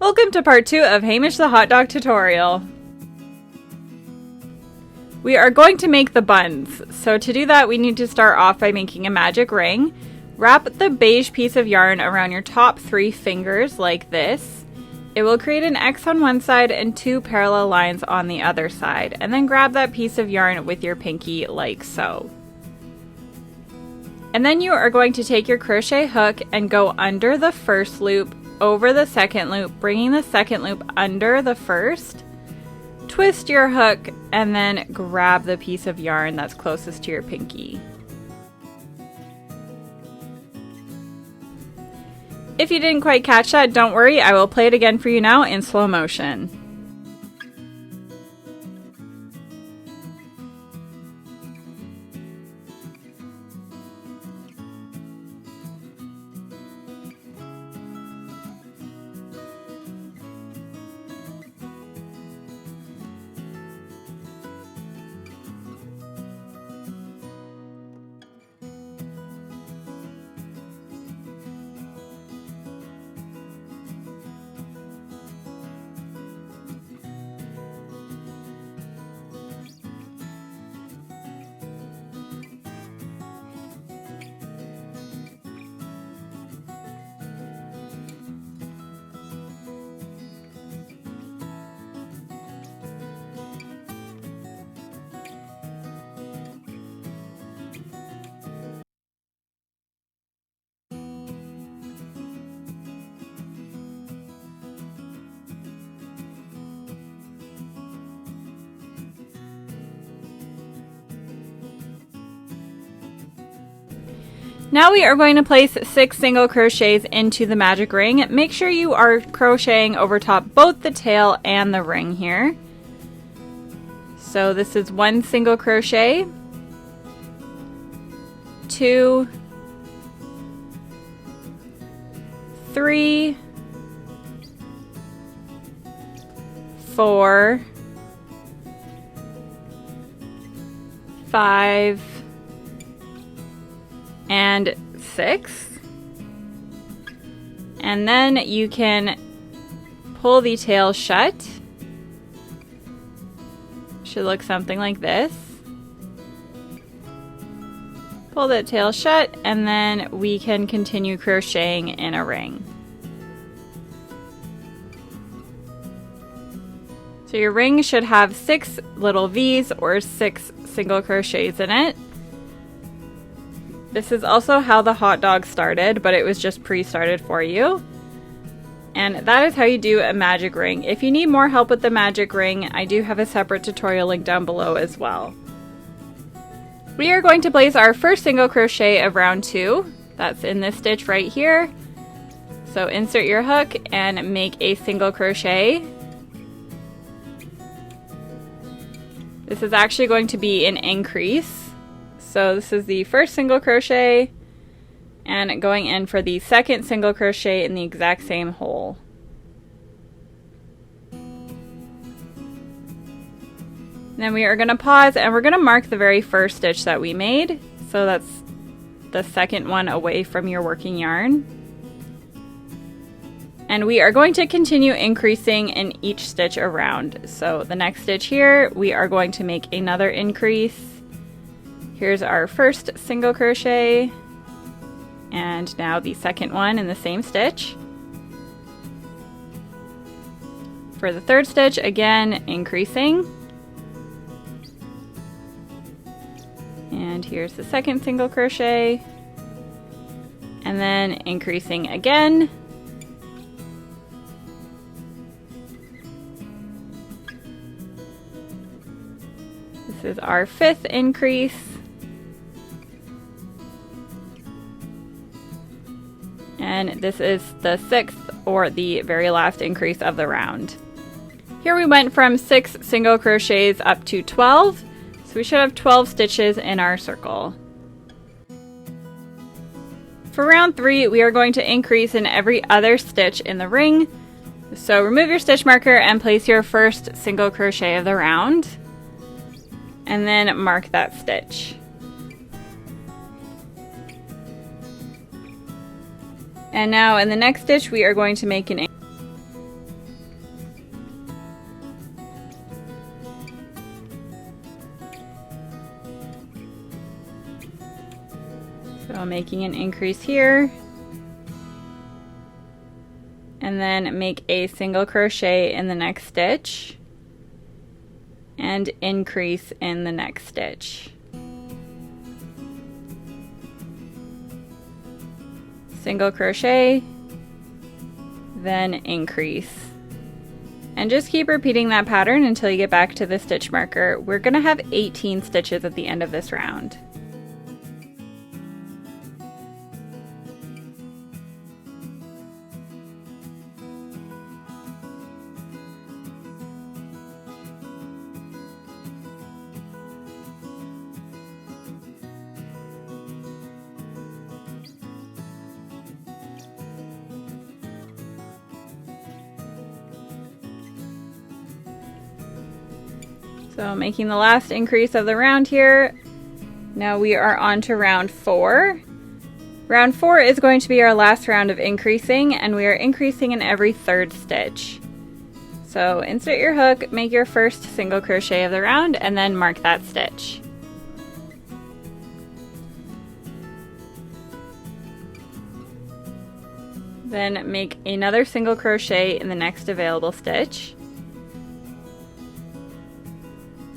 Welcome to part 2 of Hamish the Hot Dog tutorial. We are going to make the buns. So to do that, we need to start off by making a magic ring. Wrap the beige piece of yarn around your top 3 fingers like this. It will create an X on one side and 2 parallel lines on the other side. And then grab that piece of yarn with your pinky like so. And then you are going to take your crochet hook and go under the first loop, over the second loop, bringing the second loop under the first. Twist your hook and then grab the piece of yarn that's closest to your pinky. If you didn't quite catch that, don't worry, I will play it again for you now in slow motion. Now we are going to place 6 single crochets into the magic ring. Make sure you are crocheting over top both the tail and the ring here. So this is 1 single crochet, 2, 3, 4, 5, and 6, and then you can pull the tail shut. Should look something like this. Pull the tail shut, and then we can continue crocheting in a ring. So your ring should have 6 little V's or 6 single crochets in it. This is also how the hot dog started, but it was just pre-started for you. And that is how you do a magic ring. If you need more help with the magic ring, I do have a separate tutorial link down below as well. We are going to place our first single crochet of round 2. That's in this stitch right here. So insert your hook and make a single crochet. This is actually going to be an increase. So this is the first single crochet and going in for the second single crochet in the exact same hole. Then we are going to pause and we're going to mark the very first stitch that we made. So that's the second one away from your working yarn. And we are going to continue increasing in each stitch around. So the next stitch here, we are going to make another increase. Here's our first single crochet, and now the second one in the same stitch. For the third stitch, again, increasing. And here's the second single crochet, and then increasing again. This is our 5th increase. And this is the 6th or the very last increase of the round. Here we went from 6 single crochets up to 12, so we should have 12 stitches in our circle. For round 3, we are going to increase in every other stitch in the ring. So remove your stitch marker and place your first single crochet of the round, and then mark that stitch. And now in the next stitch we are going to make an making an increase here, and then make a single crochet in the next stitch and increase in the next stitch. Single crochet, then increase. And just keep repeating that pattern until you get back to the stitch marker. We're going to have 18 stitches at the end of this round. So making the last increase of the round here. Now we are on to round 4. Round 4 is going to be our last round of increasing, and we are increasing in every 3rd stitch. So insert your hook, make your first single crochet of the round, and then mark that stitch. Then make another single crochet in the next available stitch,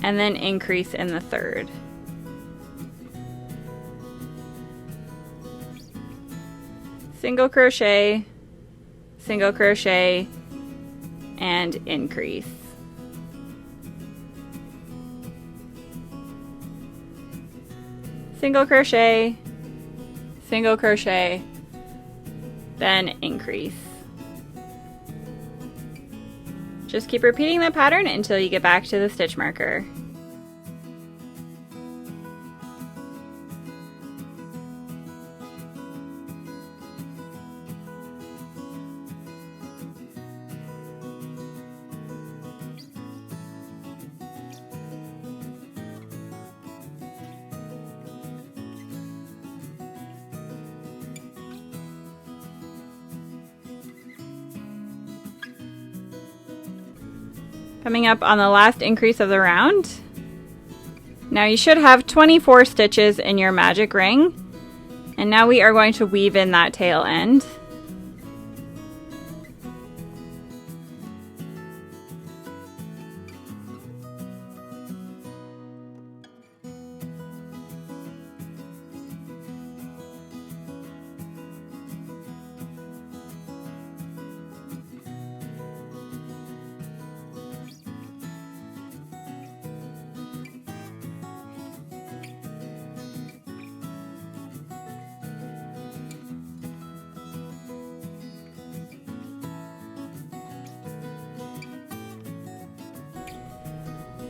and then increase in the 3rd. Single crochet, and increase. Single crochet, then increase. Just keep repeating that pattern until you get back to the stitch marker. Coming up on the last increase of the round. Now you should have 24 stitches in your magic ring, and now we are going to weave in that tail end.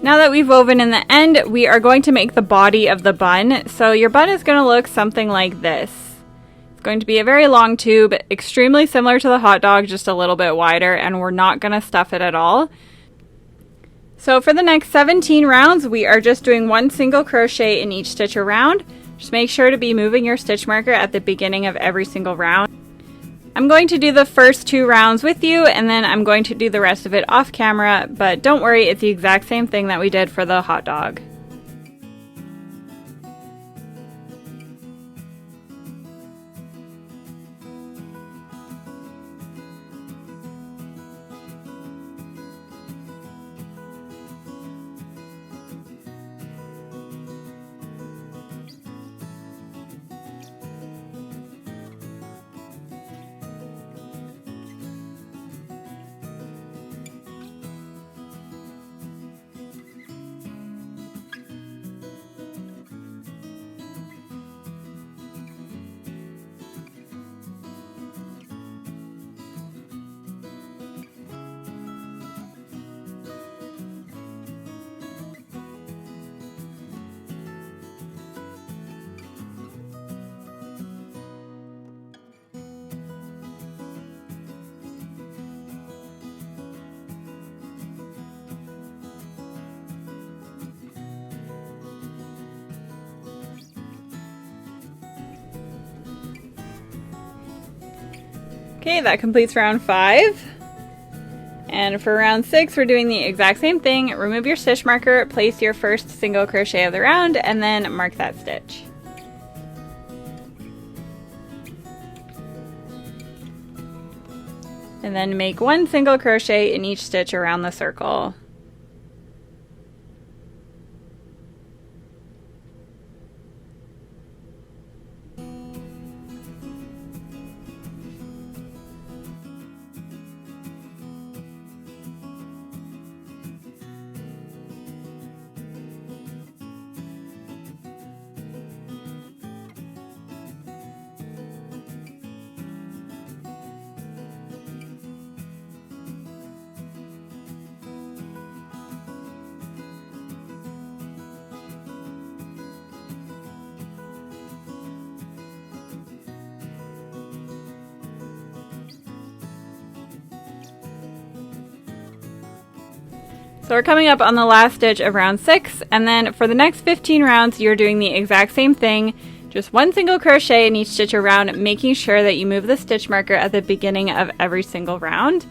Now that we've woven in the end, we are going to make the body of the bun. So your bun is going to look something like this. It's going to be a very long tube, extremely similar to the hot dog, just a little bit wider, and we're not going to stuff it at all. So for the next 17 rounds, we are just doing 1 single crochet in each stitch around. Just make sure to be moving your stitch marker at the beginning of every single round. I'm going to do the first 2 rounds with you, and then I'm going to do the rest of it off camera, but don't worry, it's the exact same thing that we did for the hot dog. Okay, that completes round 5. And for round 6, we're doing the exact same thing. Remove your stitch marker, place your first single crochet of the round, and then mark that stitch. And then make 1 single crochet in each stitch around the circle. So we're coming up on the last stitch of round 6, and then for the next 15 rounds you're doing the exact same thing, just 1 single crochet in each stitch around, making sure that you move the stitch marker at the beginning of every single round,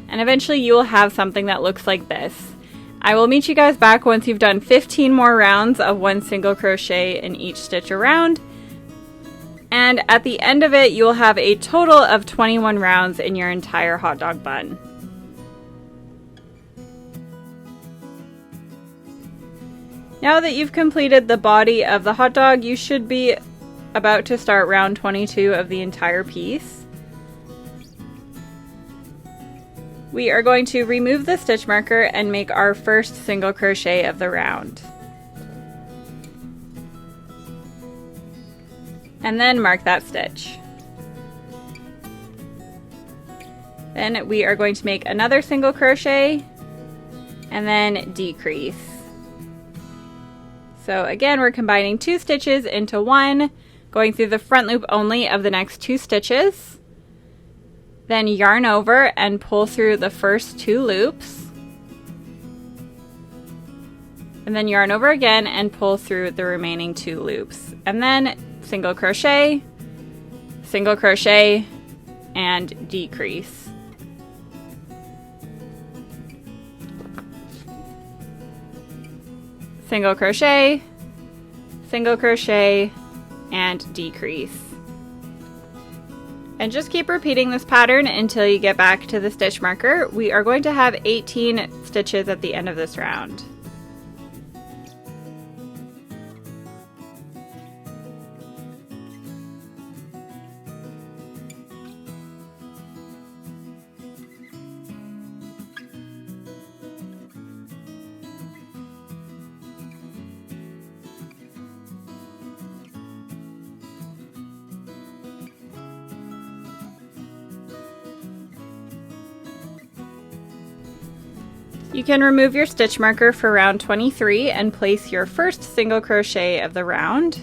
and eventually you will have something that looks like this. I will meet you guys back once you've done 15 more rounds of 1 single crochet in each stitch around, and at the end of it you will have a total of 21 rounds in your entire hot dog bun. Now that you've completed the body of the hot dog, you should be about to start round 22 of the entire piece. We are going to remove the stitch marker and make our first single crochet of the round. And then mark that stitch. Then we are going to make another single crochet and then decrease. So again, we're combining 2 stitches into 1, going through the front loop only of the next 2 stitches, then yarn over and pull through the first 2 loops, and then yarn over again and pull through the remaining 2 loops, and then single crochet, and decrease. Single crochet, and decrease. And just keep repeating this pattern until you get back to the stitch marker. We are going to have 18 stitches at the end of this round. You can remove your stitch marker for round 23 and place your first single crochet of the round.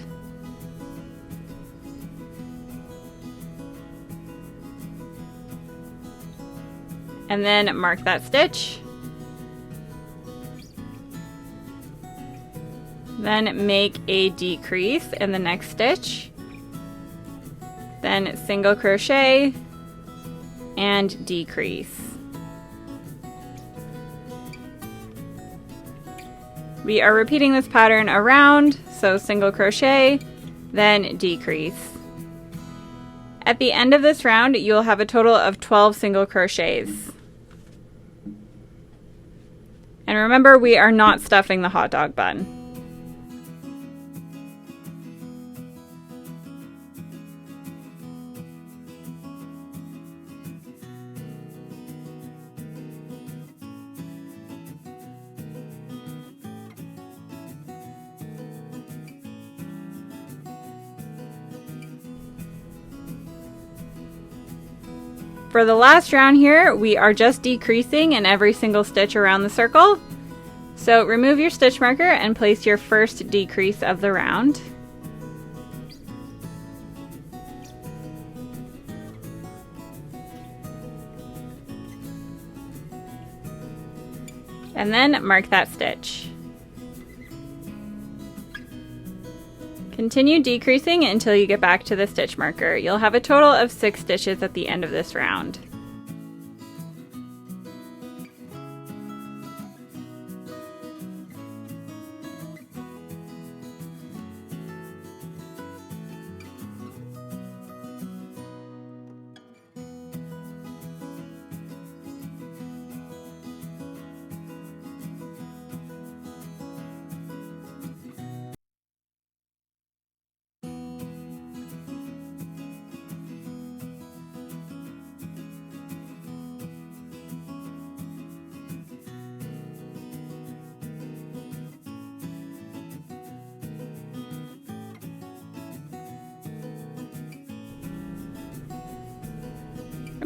And then mark that stitch. Then make a decrease in the next stitch. Then single crochet and decrease. We are repeating this pattern around, so single crochet, then decrease. At the end of this round, you'll have a total of 12 single crochets. And remember, we are not stuffing the hot dog bun. For the last round here, we are just decreasing in every single stitch around the circle. So remove your stitch marker and place your first decrease of the round. And then mark that stitch. Continue decreasing until you get back to the stitch marker. You'll have a total of 6 stitches at the end of this round.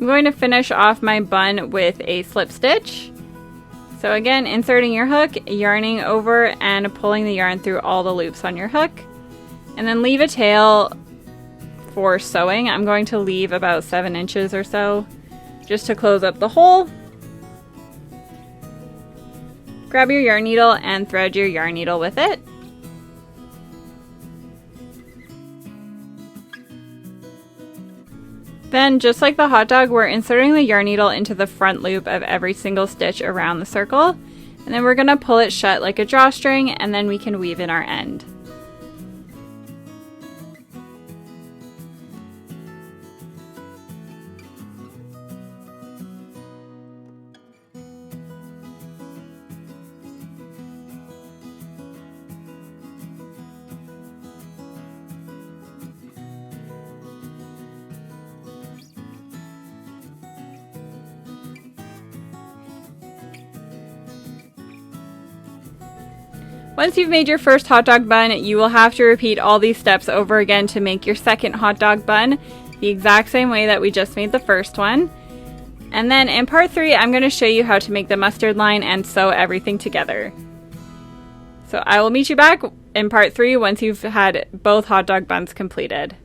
I'm going to finish off my bun with a slip stitch. So again, inserting your hook, yarning over and pulling the yarn through all the loops on your hook. And then leave a tail for sewing. I'm going to leave about 7 inches or so just to close up the hole. Grab your yarn needle and thread your yarn needle with it. Then, just like the hot dog, we're inserting the yarn needle into the front loop of every single stitch around the circle. And then we're going to pull it shut like a drawstring, and then we can weave in our end. Once you've made your first hot dog bun, you will have to repeat all these steps over again to make your second hot dog bun the exact same way that we just made the first one. And then in part 3, I'm going to show you how to make the mustard line and sew everything together. So I will meet you back in part 3 once you've had both hot dog buns completed.